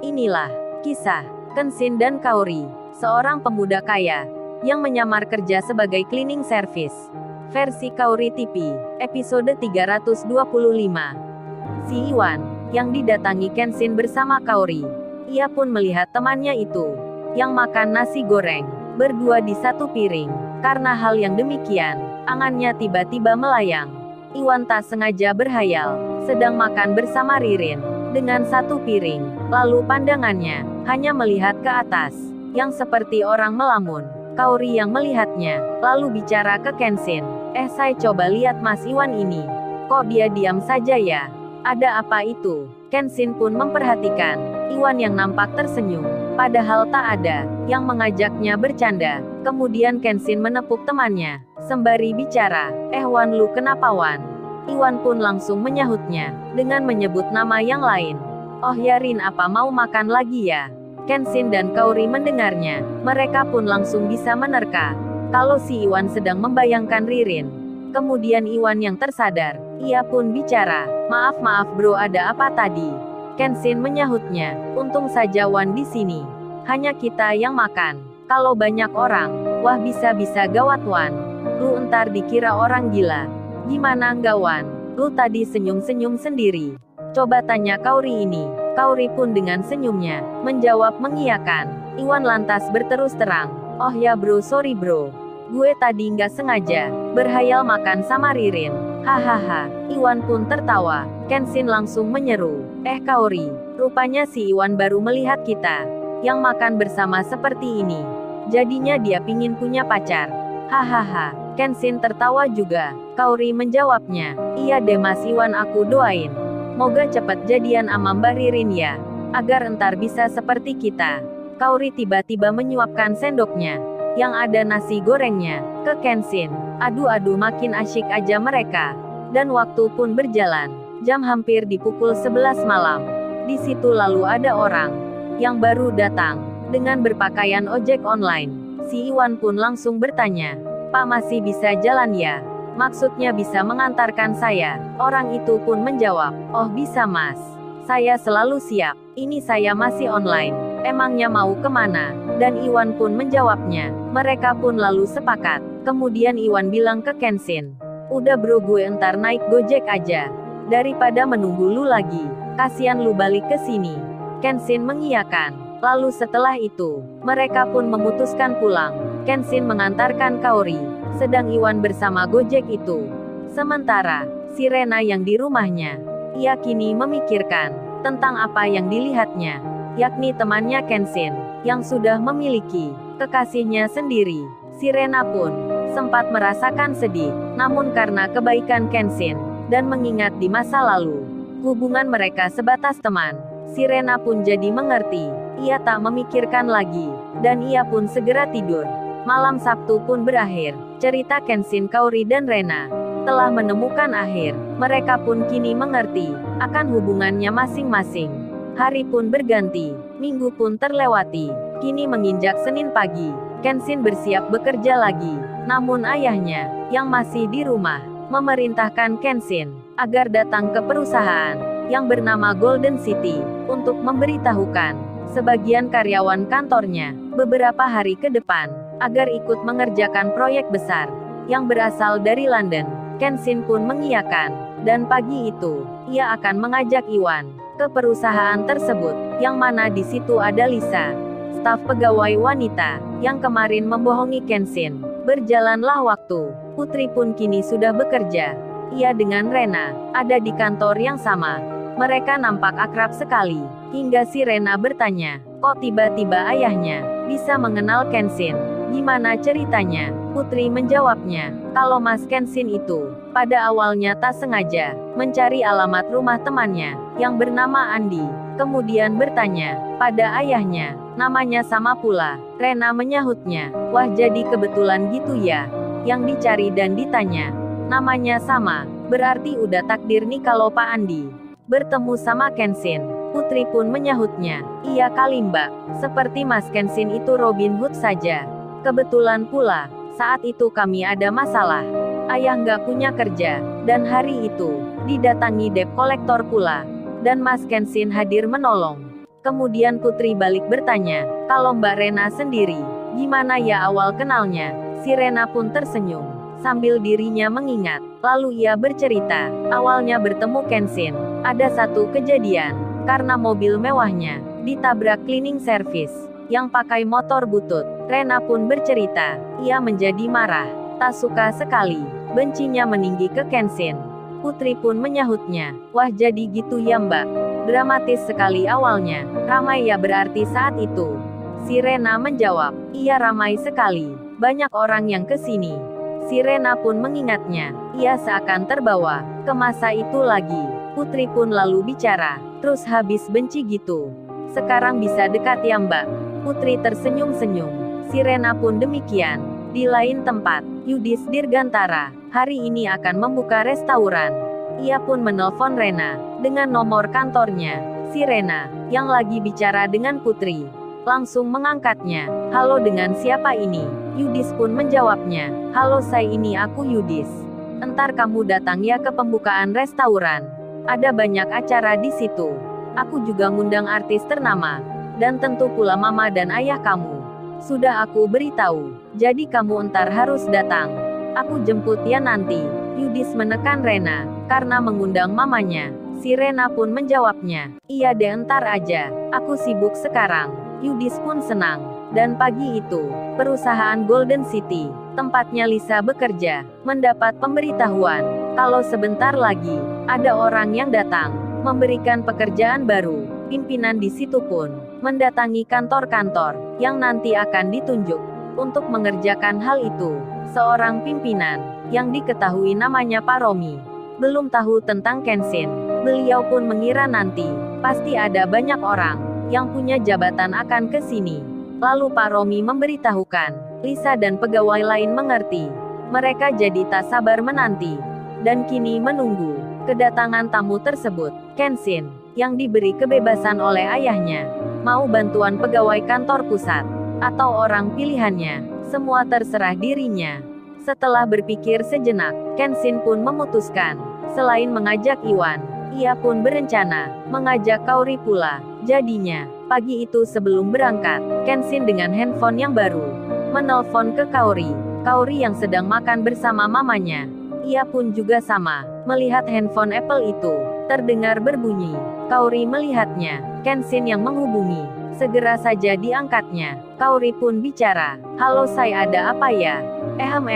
Inilah kisah Kenshin dan Kaori, seorang pemuda kaya yang menyamar kerja sebagai cleaning service. Versi Kaori TV, episode 325. Si Iwan, yang didatangi Kenshin bersama Kaori. Ia pun melihat temannya itu, yang makan nasi goreng, berdua di satu piring. Karena hal yang demikian, angannya tiba-tiba melayang. Iwan tak sengaja berhayal, sedang makan bersama Ririn, dengan satu piring. Lalu pandangannya, hanya melihat ke atas, yang seperti orang melamun. Kaori yang melihatnya, lalu bicara ke Kenshin. Saya coba lihat Mas Iwan ini. Kok dia diam saja ya? Ada apa itu? Kenshin pun memperhatikan Iwan yang nampak tersenyum, padahal tak ada yang mengajaknya bercanda. Kemudian Kenshin menepuk temannya, sembari bicara, Wan, lu kenapa Wan? Iwan pun langsung menyahutnya, dengan menyebut nama yang lain. Oh ya Rin, apa mau makan lagi ya? Kenshin dan Kaori mendengarnya, mereka pun langsung bisa menerka kalau si Iwan sedang membayangkan Ririn. Kemudian Iwan yang tersadar, ia pun bicara, maaf bro, ada apa tadi? Kenshin menyahutnya, untung saja Wan di sini. Hanya kita yang makan. Kalau banyak orang, wah bisa-bisa gawat Wan. Lu entar dikira orang gila. Gimana enggak Wan? Lu tadi senyum-senyum sendiri. Coba tanya Kaori ini. Kaori pun dengan senyumnya, menjawab mengiyakan. Iwan lantas berterus terang, oh ya bro, sorry bro. Gue tadi nggak sengaja, berhayal makan sama Ririn. Hahaha. Iwan pun tertawa. Kenshin langsung menyeru, Kaori, rupanya si Iwan baru melihat kita yang makan bersama seperti ini. Jadinya dia pingin punya pacar. Hahaha. Kenshin tertawa juga. Kaori menjawabnya, iya deh Mas Iwan, aku doain. Moga cepat jadian sama Mbak Ririn ya, agar entar bisa seperti kita. Kaori tiba-tiba menyuapkan sendoknya, yang ada nasi gorengnya, ke Kenshin. Aduh makin asyik aja mereka. Dan waktu pun berjalan. Jam hampir di pukul 11 malam. Di situ lalu ada orang yang baru datang, dengan berpakaian ojek online. Si Iwan pun langsung bertanya, Pak masih bisa jalan ya? Maksudnya bisa mengantarkan saya. Orang itu pun menjawab, oh bisa mas. Saya selalu siap. Ini saya masih online. Emangnya mau kemana? Dan Iwan pun menjawabnya. Mereka pun lalu sepakat. Kemudian Iwan bilang ke Kenshin, udah bro, gue entar naik Gojek aja. Daripada menunggu lu lagi. Kasian lu balik ke sini. Kenshin mengiyakan. Lalu setelah itu, mereka pun memutuskan pulang. Kenshin mengantarkan Kaori, sedang Iwan bersama Gojek itu. Sementara, si Rena yang di rumahnya, ia kini memikirkan tentang apa yang dilihatnya, yakni temannya Kenshin, yang sudah memiliki kekasihnya sendiri. Si Rena pun sempat merasakan sedih, namun karena kebaikan Kenshin, dan mengingat di masa lalu, hubungan mereka sebatas teman, si Rena pun jadi mengerti. Ia tak memikirkan lagi, dan ia pun segera tidur. Malam Sabtu pun berakhir. Cerita Kenshin, Kaori dan Rena telah menemukan akhir. Mereka pun kini mengerti akan hubungannya masing-masing. Hari pun berganti, minggu pun terlewati. Kini menginjak Senin pagi. Kenshin bersiap bekerja lagi. Namun ayahnya, yang masih di rumah, memerintahkan Kenshin agar datang ke perusahaan yang bernama Golden City untuk memberitahukan sebagian karyawan kantornya beberapa hari ke depan agar ikut mengerjakan proyek besar yang berasal dari London. Kenshin pun mengiyakan, dan pagi itu ia akan mengajak Iwan ke perusahaan tersebut, yang mana di situ ada Lisa, staf pegawai wanita yang kemarin membohongi Kenshin. Berjalanlah waktu, Putri pun kini sudah bekerja. Ia dengan Rena ada di kantor yang sama. Mereka nampak akrab sekali, hingga si Rena bertanya, kok tiba-tiba ayahnya bisa mengenal Kenshin? Gimana ceritanya? Putri menjawabnya, kalau Mas Kenshin itu pada awalnya tak sengaja mencari alamat rumah temannya yang bernama Andi, kemudian bertanya pada ayahnya, namanya sama pula. Rena menyahutnya, wah jadi kebetulan gitu ya, yang dicari dan ditanya namanya sama, berarti udah takdir nih kalau Pak Andi bertemu sama Kenshin. Putri pun menyahutnya, iya kali mbak, seperti Mas Kenshin itu Robin Hood saja. Kebetulan pula, saat itu kami ada masalah. Ayah nggak punya kerja, dan hari itu, didatangi debt collector pula. Dan Mas Kenshin hadir menolong. Kemudian Putri balik bertanya, kalau Mbak Rena sendiri, gimana ya awal kenalnya? Si Rena pun tersenyum, sambil dirinya mengingat. Lalu ia bercerita, awalnya bertemu Kenshin. Ada satu kejadian, karena mobil mewahnya ditabrak cleaning service yang pakai motor butut. Rena pun bercerita, ia menjadi marah, tak suka sekali, bencinya meninggi ke Kenshin. Putri pun menyahutnya, wah jadi gitu ya Mbak. Dramatis sekali awalnya, ramai ya berarti saat itu. Si Rena menjawab, iya ramai sekali, banyak orang yang kesini. Si Rena pun mengingatnya, ia seakan terbawa ke masa itu lagi. Putri pun lalu bicara, terus habis benci gitu. Sekarang bisa dekat ya Mbak? Putri tersenyum-senyum. Si Rena pun demikian. Di lain tempat, Yudis Dirgantara, hari ini akan membuka restoran. Ia pun menelpon Rena, dengan nomor kantornya. Si Rena, yang lagi bicara dengan Putri, langsung mengangkatnya. Halo, dengan siapa ini? Yudis pun menjawabnya, halo saya ini aku Yudis. Entar kamu datang ya ke pembukaan restoran. Ada banyak acara di situ. Aku juga ngundang artis ternama. Dan tentu pula mama dan ayah kamu. Sudah aku beritahu. Jadi kamu entar harus datang. Aku jemput ya nanti. Yudis menekan Rena, karena mengundang mamanya. Si Rena pun menjawabnya, iya deh entar aja. Aku sibuk sekarang. Yudis pun senang. Dan pagi itu, perusahaan Golden City, tempatnya Lisa bekerja, mendapat pemberitahuan, kalau sebentar lagi, ada orang yang datang, memberikan pekerjaan baru. Pimpinan di situ pun, mendatangi kantor-kantor, yang nanti akan ditunjuk, untuk mengerjakan hal itu. Seorang pimpinan, yang diketahui namanya Pak Romi, belum tahu tentang Kenshin. Beliau pun mengira nanti, pasti ada banyak orang, yang punya jabatan akan ke sini. Lalu Pak Romi memberitahukan, Lisa dan pegawai lain mengerti. Mereka jadi tak sabar menanti, dan kini menunggu kedatangan tamu tersebut. Kenshin, yang diberi kebebasan oleh ayahnya, mau bantuan pegawai kantor pusat, atau orang pilihannya, semua terserah dirinya. Setelah berpikir sejenak, Kenshin pun memutuskan, selain mengajak Iwan, ia pun berencana mengajak Kaori pula. Jadinya, pagi itu sebelum berangkat, Kenshin dengan handphone yang baru menelpon ke Kaori. Kaori yang sedang makan bersama mamanya. Ia pun juga sama, melihat handphone Apple itu terdengar berbunyi. Kaori melihatnya, Kenshin yang menghubungi. Segera saja diangkatnya. Kaori pun bicara, halo saya ada apa ya? Ehem,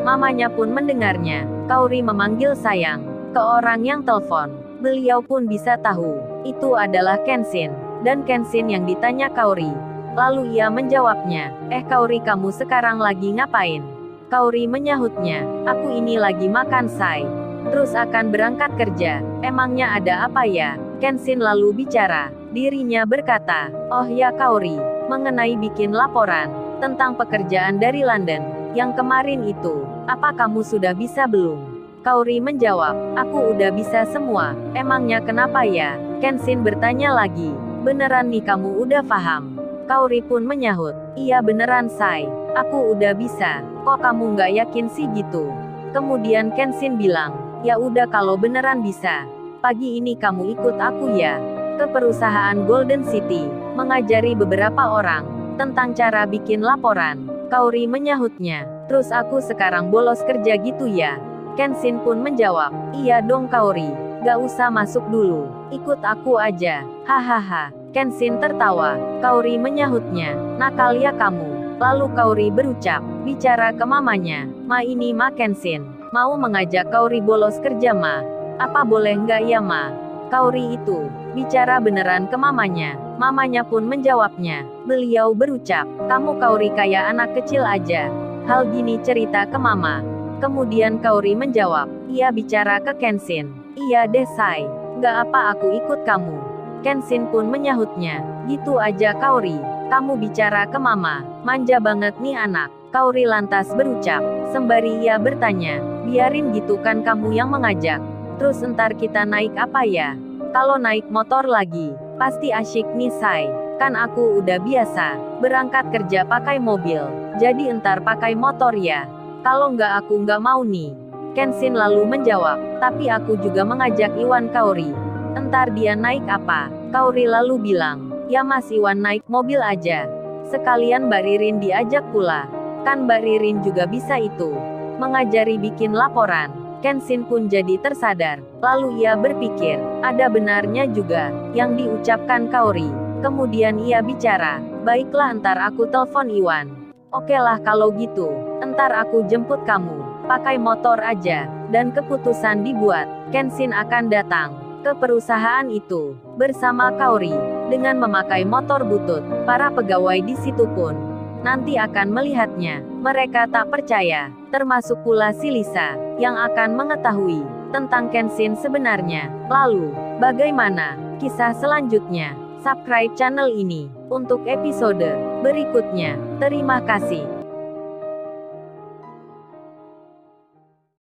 mamanya pun mendengarnya. Kaori memanggil sayang ke orang yang telepon. Beliau pun bisa tahu, itu adalah Kenshin. Dan Kenshin yang ditanya Kaori. Lalu ia menjawabnya, Kaori kamu sekarang lagi ngapain? Kaori menyahutnya, aku ini lagi makan say. Terus akan berangkat kerja. Emangnya ada apa ya? Kenshin lalu bicara. Dirinya berkata, oh ya Kaori, mengenai bikin laporan tentang pekerjaan dari London yang kemarin itu, apa kamu sudah bisa belum? Kaori menjawab, aku udah bisa semua. Emangnya kenapa ya? Kenshin bertanya lagi, beneran nih kamu udah paham? Kaori pun menyahut, iya beneran say, aku udah bisa. Kok kamu nggak yakin sih gitu? Kemudian Kenshin bilang, ya udah kalau beneran bisa, pagi ini kamu ikut aku ya ke perusahaan Golden City, mengajari beberapa orang tentang cara bikin laporan. Kaori menyahutnya, terus aku sekarang bolos kerja gitu ya? Kenshin pun menjawab, iya dong Kaori, gak usah masuk dulu, ikut aku aja. Hahaha. Kenshin tertawa. Kaori menyahutnya, nakal ya kamu. Lalu Kaori berucap, bicara ke mamanya, ma ini ma Kenshin mau mengajak Kaori bolos kerja ma. Apa boleh nggak ya ma? Kaori itu bicara beneran ke mamanya. Mamanya pun menjawabnya. Beliau berucap, kamu Kaori kayak anak kecil aja. Hal gini cerita ke mama. Kemudian Kaori menjawab, ia bicara ke Kenshin. Iya deh say, nggak apa aku ikut kamu. Kenshin pun menyahutnya, gitu aja Kaori, kamu bicara ke mama, manja banget nih anak. Kaori lantas berucap, sembari ia bertanya, biarin gitu kan kamu yang mengajak. Terus entar kita naik apa ya? Kalau naik motor lagi, pasti asyik nih say. Kan aku udah biasa berangkat kerja pakai mobil, jadi entar pakai motor ya. Kalau nggak aku nggak mau nih. Kenshin lalu menjawab, tapi aku juga mengajak Iwan Kaori. Entar dia naik apa? Kaori lalu bilang, Ya Mas Iwan naik mobil aja. Sekalian Mbak Ririn diajak pula. Kan Mbak Ririn juga bisa itu. Mengajari bikin laporan. Kenshin pun jadi tersadar. Lalu ia berpikir, ada benarnya juga yang diucapkan Kaori. Kemudian ia bicara, baiklah entar aku telepon Iwan. Okelah kalau gitu, entar aku jemput kamu. Pakai motor aja. Dan keputusan dibuat, Kenshin akan datang ke perusahaan itu bersama Kaori. Dengan memakai motor butut, para pegawai di situ pun nanti akan melihatnya. Mereka tak percaya, termasuk pula si Lisa, yang akan mengetahui tentang Kenshin sebenarnya. Lalu, bagaimana kisah selanjutnya? Subscribe channel ini untuk episode berikutnya. Terima kasih.